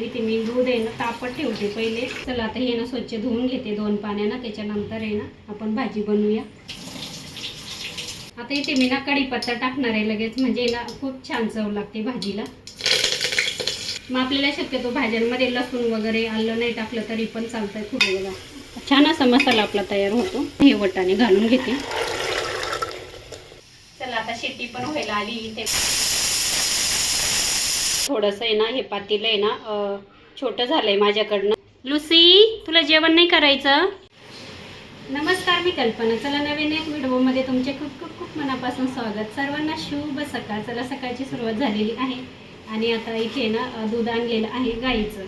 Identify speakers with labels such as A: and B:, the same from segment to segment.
A: इथे मी दूध आहे ना तापत ठेवते पहिले. चला आता हे ना स्वच्छ धुवून घेते 2 पाण्यानं. त्याच्यानंतर आहे ना आपण भाजी बनवूया. आता इथे मी ना कढीपत्ता टाकणार आहे लगेच, म्हणजे ना खूप छान चव लागते भाजीला. मग आपल्याला शक्यतो भाज्यांमध्ये लसूण वगैरे आलं नाही टाकलं तरी पण चालतंय. खूप बघा छान असा मसाला आपला तयार होतो. हे वाटाणे घालून घेते. चला आता शेती पण व्हायला आली. इथे थोडंसं आहे ना हे पातेलं आहे ना छोटं झालंय माझ्याकडनं. लुसी तुला जेवण नाही करायचं? नमस्कार, मी कल्पना. चला नवीन एक व्हिडिओमध्ये तुमचे खूप खूप खूप मनापासून स्वागत. सर्वांना शुभ सकाळ. चला सकाळची सुरुवात झालेली आहे आणि आता इथे ना दूध आणलेलं आहे गाईचं.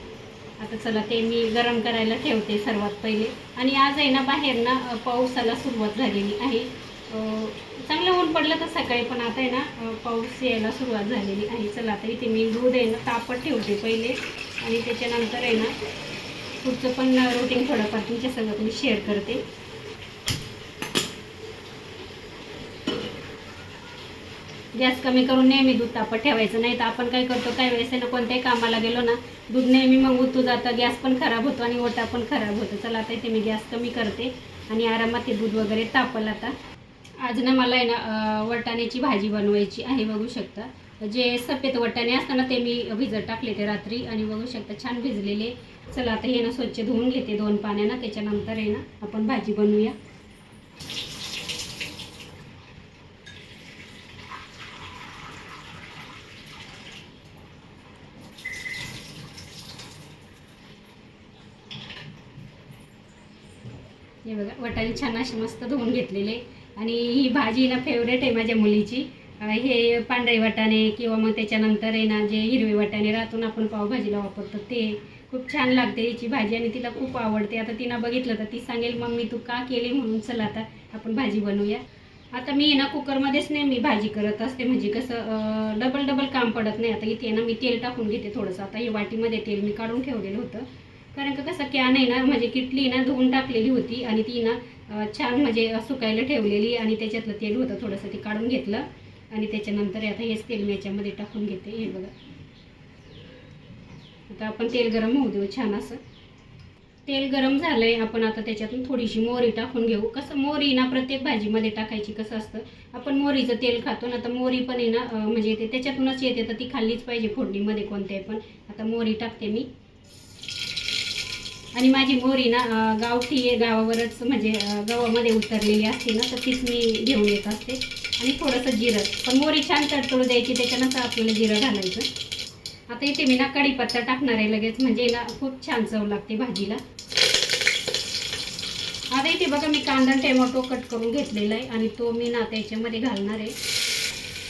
A: आता चला ते मी गरम करायला ठेवते सर्वात पहिले. आणि आज आहे ना बाहेर ना पावसाला सुरुवात झालेली आहे. चांगलं ऊन पडलं तर सकाळी, पण आता आहे ना पाऊस यायला सुरुवात झालेली आहे. चला आता इथे मी दूध आहे ना तापत ठेवते पहिले आणि त्याच्यानंतर आहे ना पुढचं पण रुटीन थोडंफार तुमच्यासोबत मी शेअर करते. गॅस कमी करून नेहमी दूध तापत ठेवायचं, नाही तर आपण काय करतो काय वेळेस ना कोणत्याही कामाला गेलो ना दूध नेहमी मग उतू जातं, गॅस पण खराब होतो आणि ओटा पण खराब होतो. चला आता इथे मी गॅस कमी करते आणि आरामात ते दूध वगैरे तापल. आता आज ना मला आहे ना वाटाण्याची भाजी बनवायची आहे. बघू शकता जे सफेद वाटाणे असतात ना ते मी भिजत टाकले ते रात्री आणि बघू शकता छान भिजलेले. चला आता हे ना स्वच्छ धुवून घेते 2 पाण्यानं. त्याच्यानंतर आहे ना आपण भाजी बनवूया. हे बघा वाटाणे छान असे मस्त धुवून घेतलेले आणि ही भाजी ना फेवरेट आहे माझ्या मुलीची. हे पांढरे वाटाणे किंवा मग त्याच्यानंतर आहे ना जे हिरवे वाटाणे राहतून आपण पावभाजीला वापरतो ते खूप छान लागते याची भाजी आणि तिला खूप आवडते. आता तिनं बघितलं तर ती सांगेल मम्मी तू का केली म्हणून. चला आता आपण भाजी बनवूया. आता मी ना कुकरमध्येच नेहमी भाजी करत असते, म्हणजे कसं डबल काम पडत नाही. आता इथे ना मी तेल टाकून घेते थोडंसं. आता ही वाटीमध्ये तेल मी काढून ठेवलेलं होतं, कारण का कसं कॅन आहे ना म्हणजे किटली ना धुवून टाकलेली होती आणि ती ना छान म्हणजे सुकायला ठेवलेली आणि त्याच्यातलं तेल होतं थोडंसं ते काढून घेतलं आणि त्याच्यानंतर आता हेच तेल मी याच्यामध्ये टाकून घेते. हे बघा आता आपण तेल गरम होऊ देऊ. छान असं तेल गरम झालंय. आपण आता त्याच्यातून थोडीशी मोहरी टाकून घेऊ. कसं मोहरी ना प्रत्येक भाजीमध्ये टाकायची. कसं असतं आपण मोहरीचं तेल खातो ना, तर मोहरी पण आहे ना म्हणजे ते त्याच्यातूनच येते, तर ती खाल्लीच पाहिजे फोडणीमध्ये कोणत्याही पण. आता मोहरी टाकते मी आणि माझी मोहरी ना गावठी आहे, गावावरच म्हणजे गावामध्ये उतरलेली असते ना, तर तीच मी घेऊन येत असते. आणि थोडंसं जिरं, पण मोहरी छान तडतडू द्यायची, त्याच्यानंतर आपल्याला जिरं घालायचं. आता इथे मी ना कढीपत्ता टाकणार आहे लगेच, म्हणजे ना खूप छान चव लागते भाजीला. आता इथे बघा मी कांदा टोमॅटो कट करून घेतलेला आहे आणि तो मी ना त्याच्यामध्ये घालणार आहे.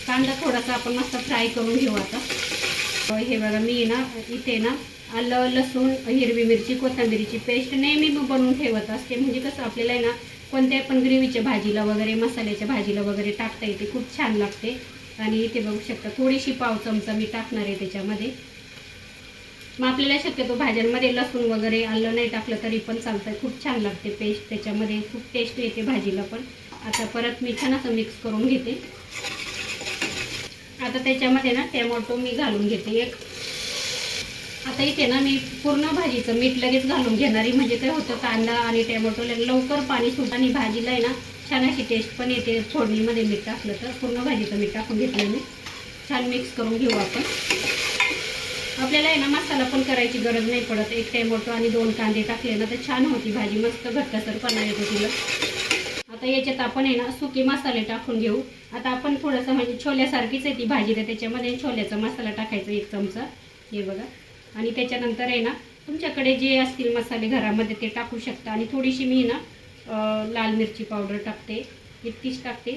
A: कांदा थोडासा आपण मस्त फ्राय करून घेऊ. आता हे बघा मी ना इथे ना आलं लसूण हिरवी मिरची कोथिंबीरची पेस्ट नेहमी बनवून ठेवत असते, म्हणजे कसं आपल्याला आहे ना कोणत्याही पण ग्रेव्हीच्या भाजीला वगैरे मसाल्याच्या भाजीला वगैरे टाकता येते, खूप छान लागते. आणि इथे बघू शकता थोडीशी पाव चमचा मी टाकणार आहे त्याच्यामध्ये. मग आपल्याला शक्यतो भाज्यांमध्ये लसूण वगैरे आलं नाही टाकलं तरी पण चालतं, खूप छान लागते पेस्ट त्याच्यामध्ये, खूप टेस्ट येते भाजीला पण. आता परत मी छान असं मिक्स करून घेते. आता त्याच्यामध्ये ना टोमॅटो मी घालून घेते एक. आता इथे ना मी पूर्ण भाजीचं मीठ लगेच घालून घेणारी, म्हणजे काय होतं कांदा आणि टोमॅटो लवकर पाणी सुटतं आणि भाजीला आहे ना छान अशी टेस्ट पण येते फोडणीमध्ये मीठ टाकलं तर. पूर्ण भाजीचं मीठ टाकून घेतलं मी. छान मिक्स करून घेऊ आपण. आपल्याला आहे ना मसाला पण करायची गरज नाही पडत. एक टोमॅटो आणि 2 कांदे टाकले ना तर छान होती भाजी, मस्त घट्टसरपणा येतो तिला. आता याच्यात आपण आहे ना सुके मसाले टाकून घेऊ. आता आपण थोडंसं म्हणजे छोल्यासारखीच आहे ती भाजी, तर त्याच्यामध्ये छोल्याचा मसाला टाकायचा 1 चमचा. हे बघा. आणि त्याच्यानंतर आहे ना तुमच्याकडे जे असतील मसाले घरामध्ये ते टाकू शकता. आणि थोडीशी मी ना लाल मिरची पावडर टाकते, इतकीच टाकते.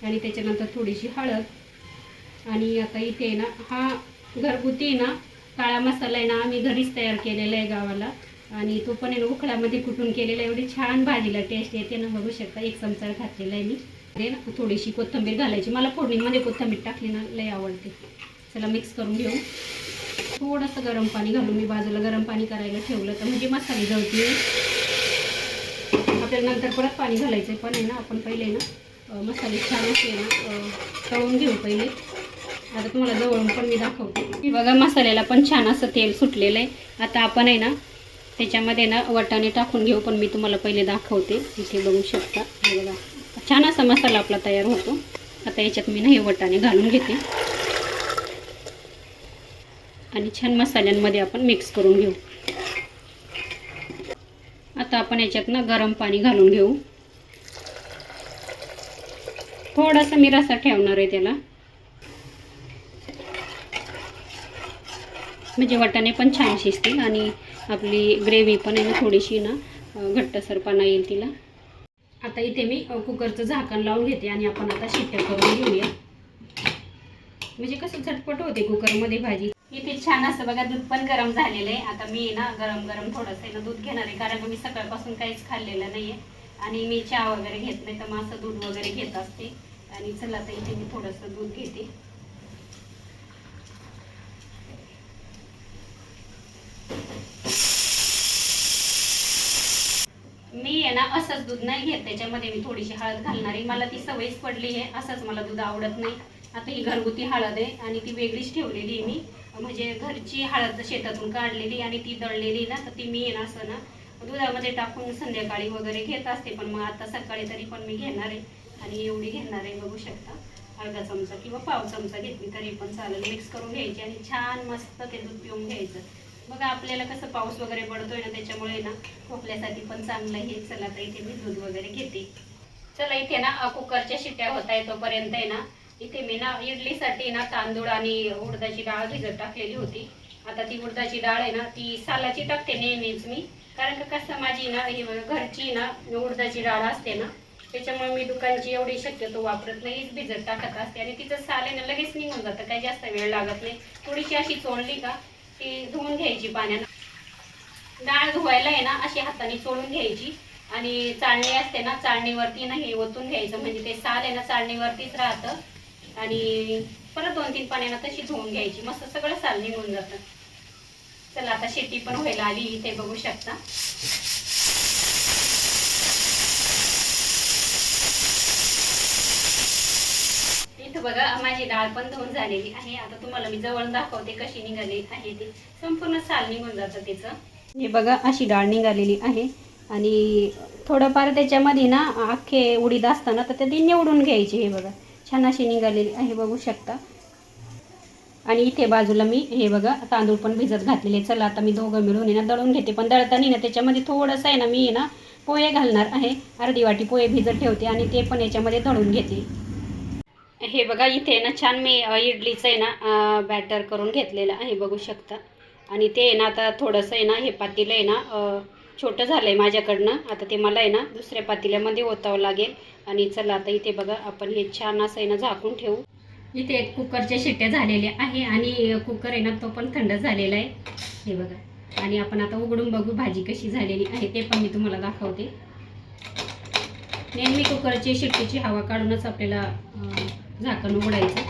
A: आणि त्याच्यानंतर थोडीशी हळद. आणि आता इथे ना हा घरगुती ना काळा मसाला आहे ना आम्ही घरीच तयार केलेला आहे गावाला, आणि तो पण आहे ना उखळामध्ये कुटून केलेला आहे. एवढी छान भाजीला टेस्ट येते ना. बघू शकता 1 चमचा घातलेला आहे मी. अरे ना थोडीशी कोथिंबीर घालायची, मला फोडणीमध्ये कोथिंबीर टाकली ना लय आवडते. चला मिक्स करून घेऊ. थोडंसं गरम पाणी घालून मी बाजूला गरम पाणी करायला ठेवलं, तर म्हणजे मसाले जळतील. आपल्याला नंतर परत पाणी घालायचं पण आहे ना. आपण पहिले ना मसाले छान असे ना तळून घेऊ पहिले. आता तुम्हाला जवळून पण मी दाखवते. हे बघा मसाल्याला पण छान असं तेल सुटलेलं आहे. आता आपण आहे ना त्याच्यामध्ये ना वाटाणे टाकून घेऊ, पण मी तुम्हाला पहिले दाखवते. इथे बघू शकता, हे बघा छान असा मसाला आपला तयार होतो. आता याच्यात मी ना हे वाटाणे घालून घेते आणि छान मसाल्यांमध्ये आपण मिक्स करून घेऊ. आता आपण याच्यात ना गरम पाणी घालून घेऊ. थोडासा मी रस्सा ठेवणार आहे त्याला, म्हणजे वाटाणे पण छान शिजतील आणि आपली ग्रेव्ही पण आहे ना थोडीशी ना घट्टसरपणा येईल तिला. आता इथे मी कुकरचं झाकण लावून घेते आणि आपण आता शिट्ट्या करून घेऊया, म्हणजे कसं झटपट होते कुकरमध्ये भाजी. इथे छान असं बघा दूध पण गरम झालेलं आहे. आता मी ना गरम गरम थोडंसं आहे ना दूध घेणार आहे, कारण मी सकाळपासून काहीच खाल्लेलं नाही आहे आणि मी चहा वगैरे घेत नाही, तर मग असं दूध वगैरे घेत असते. आणि चला आता इथे मी थोडंसं दूध घेते. मी आहे ना असंच दूध नाही घेत, त्याच्यामध्ये मी थोडीशी हळद घालणार आहे. मला ती सवयच पडली आहे, असंच मला दूध आवडत नाही. आता ही घरगुती हळद आहे आणि ती वेगळीच ठेवलेली आहे मी, म्हणजे घरची हळद शेतातून काढलेली आणि ती दळलेली ना, तर ती मी आहे ना असं ना दुधामध्ये टाकून संध्याकाळी वगैरे घेत असते. पण मग आता सकाळी तरी पण मी घेणार आहे आणि एवढी घेणार आहे. बघू शकता, अर्धा चमचा किंवा पाव चमचा घेतली तरी पण चालेल. मिक्स करून घ्यायची आणि छान मस्त ते दूध पिऊन घ्यायचं. बघा आपल्याला कसं पाऊस वगैरे पडतोय ना, त्याच्यामुळे ना खोकल्यासाठी पण चांगलं आहे. चला आता इथे मी दूध वगैरे घेते. चला इथे ना कुकरच्या शिट्ट्या होत आहे, तोपर्यंत आहे ना इथे मी ना इडलीसाठी ना तांदूळ आणि उडदाची डाळ भिजत टाकलेली होती. आता ती उडदाची डाळ आहे ना ती सालाची टाकते नेहमीच मी, कारण का कसं माझी ना ही घरची ना उडदाची डाळ असते ना, त्याच्यामुळे मी दुकानची एवढी शक्यतो वापरत नाही, भिजत टाकत असते. आणि तिचं साल आहे ना लगेच निघून जातं, काही जास्त वेळ लागत नाही. थोडीशी अशी चोळली का ती धुवून घ्यायची पाण्यानं. डाळ धुवायला आहे ना अशी हाताने चोळून घ्यायची आणि चाळणी असते ना चाळणीवरती ना हे ओतून घ्यायचं, म्हणजे ते साल आहे ना चाळणीवरतीच राहतं. आणि परत 2-3 पाण्यानं तशी धुवून घ्यायची, मस्त सगळं साल निघून जातं. चला आता शेती पण व्हायला आली, इथे बघू शकता. इथं बघा माझी डाळ पण धुवून झालेली आहे. आता तुम्हाला मी जवळ दाखवते कशी निघाली आहे ती, संपूर्ण साल निघून जातं तिचं. हे बघा अशी डाळ निघालेली आहे आणि थोडंफार त्याच्यामध्ये ना अख्खे उडीद असताना तर ते निवडून घ्यायचे. हे बघा छान अशी निघालेली आहे, बघू शकता. आणि इथे बाजूला मी हे बघा तांदूळ पण भिजत घातलेले. चला आता मी दोघं मिळून ना दळून घेते, पण दळताना ना त्याच्यामध्ये थोडंसं आहे ना मी ना पोहे घालणार आहे. अर्धी वाटी पोहे भिजत ठेवते आणि ते पण याच्यामध्ये दळून घेते. हे बघा इथे ना छान मी इडलीचं आहे ना बॅटर करून घेतलेलं आहे, बघू शकता. आणि ते आहे ना आता थोडंसं आहे ना हे पातेलं आहे ना छोटं झालं आहे माझ्याकडनं, आता ते मला आहे ना दुसऱ्या पातेल्यामध्ये ओतावं लागेल. आणि चला आता इथे बघा आपण हे छान असं आहे ना झाकून ठेवू. इथे कुकरच्या शिट्ट्या झालेल्या आहे आणि कुकर आहे ना तो पण थंड झालेला आहे. हे बघा, आणि आपण आता उघडून बघू भाजी कशी झालेली आहे, ते पण मी तुम्हाला दाखवते. नेहमी कुकरची शिट्टीची हवा काढूनच आपल्याला झाकण उघडायचं.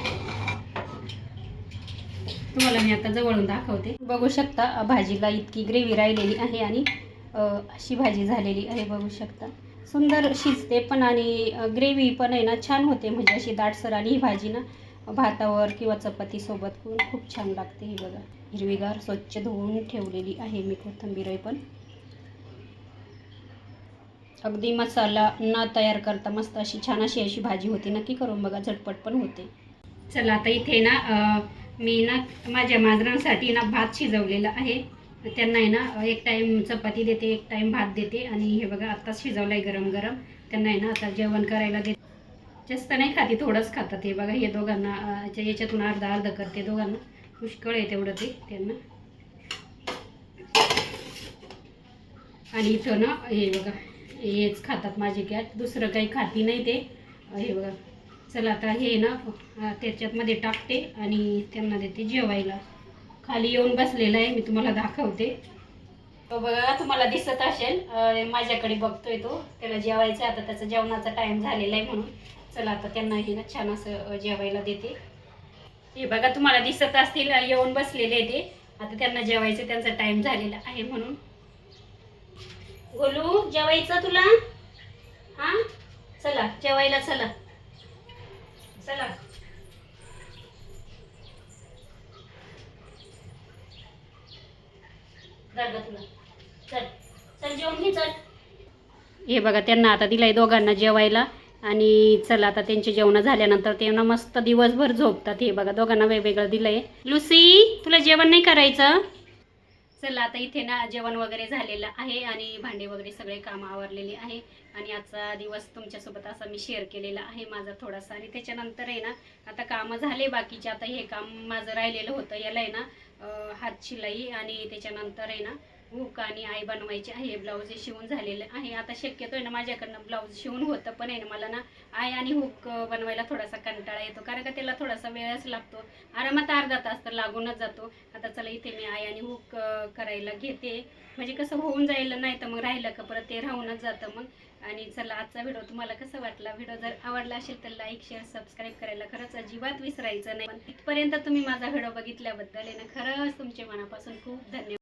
A: तुम्हाला मी आता जवळून दाखवते. बघू शकता भाजीला इतकी ग्रेव्ही राहिलेली आहे आणि अशी भाजी झालेली आहे, बघू शकता. सुंदर शिजते पण आणि ग्रेव्ही पण आहे ना छान होते, म्हणजे अशी दाटसर. आणि ही भाजी ना भातावर किंवा चपातीसोबत खूप छान लागते. ही बघा हिरवीगार स्वच्छ धुवून ठेवलेली आहे मी कोथिंबीर पण. अगदी मसाला न तयार करता मस्त अशी छान अशी भाजी होती. नक्की करून बघा, झटपट पण होते. चला आता इथे ना मी ना माझ्या मांजरांसाठी ना भात शिजवलेला आहे. त्यांना आहे ना एक टाईम चपाती देते, एक टाईम भात देते. आणि हे बघा आत्ताच शिजवलं आहे गरम गरम. त्यांना आहे ना आता जेवण करायला देते. जास्त नाही खाती, थोडंच खातात. हे बघा हे दोघांना याच्यातून अर्धा अर्धा करते, दोघांना पुष्कळ आहे तेवढं ते त्यांना. आणि इथं ना हे बघा हेच खातात माझे कॅट, दुसरं काही खाती नाही ते. हे बघा चला आता हे ना त्याच्यामध्ये टाकते आणि त्यांना देते जेवायला. खाली येऊन बसलेला आहे, मी तुम्हाला दाखवते. तो बघा तुम्हाला दिसत असेल माझ्याकडे बघतोय तो, त्याला जेवायचं आता, त्याचा जेवणाचा टाईम झालेला आहे म्हणून. चला आता त्यांना हे ना छान असं जेवायला देते. हे बघा तुम्हाला दिसत असतील येऊन बसलेले ते, आता त्यांना जेवायचं, त्यांचा टाईम झालेला आहे म्हणून. गोलू जेवायचं तुला? हां चला जेवायला, चला चला. जागा तुला. चल चल जेवून घे चल. हे बघा त्यांना आता दिलंय दोघांना जेवायला आणि चला आता त्यांचे जेवण झाल्यानंतर ते ना मस्त दिवसभर झोपतात. हे बघा दोघांना वेगवेगळं दिलंय. लुसी तुला जेवण नाही करायचं? चला आता इथे ना जेवण वगैरे झालेलं आहे आणि भांडे वगैरे सगळे काम आवरलेले आहे आणि आजचा दिवस तुमच्यासोबत असा मी शेअर केलेला आहे माझा थोडासा. आणि त्याच्यानंतर आहे ना आता कामं झाले बाकीचे. आता हे काम माझं राहिलेलं होतं, याला आहे ना हात शिलाई आणि त्याच्यानंतर आहे ना हुक आणि आई बनवायची आहे. ब्लाऊज शिवून झालेलं आहे. आता शक्यतो आहे ना माझ्याकडनं ब्लाऊज शिवून होतं, पण आहे ना मला ना आई आणि हुक बनवायला थोडासा कंटाळा येतो, कारण का त्याला थोडासा वेळच लागतो. आरामात अर्धा तास तर लागूनच जातो. आता चला इथे मी आई आणि हुक करायला घेते, म्हणजे कसं होऊन जाईल, नाही तर मग राहिलं का परत ते राहूनच जातं मग. आणि चला आजचा व्हिडिओ तुम्हाला कसा वाटला? व्हिडिओ जर आवडला असेल तर लाईक शेअर सबस्क्राईब करायला खरंच अजिबात विसरायचं नाही. पण इथपर्यंत तुम्ही माझा व्हिडिओ बघितल्याबद्दल आहे ना खरंच तुमचे मनापासून खूप धन्यवाद.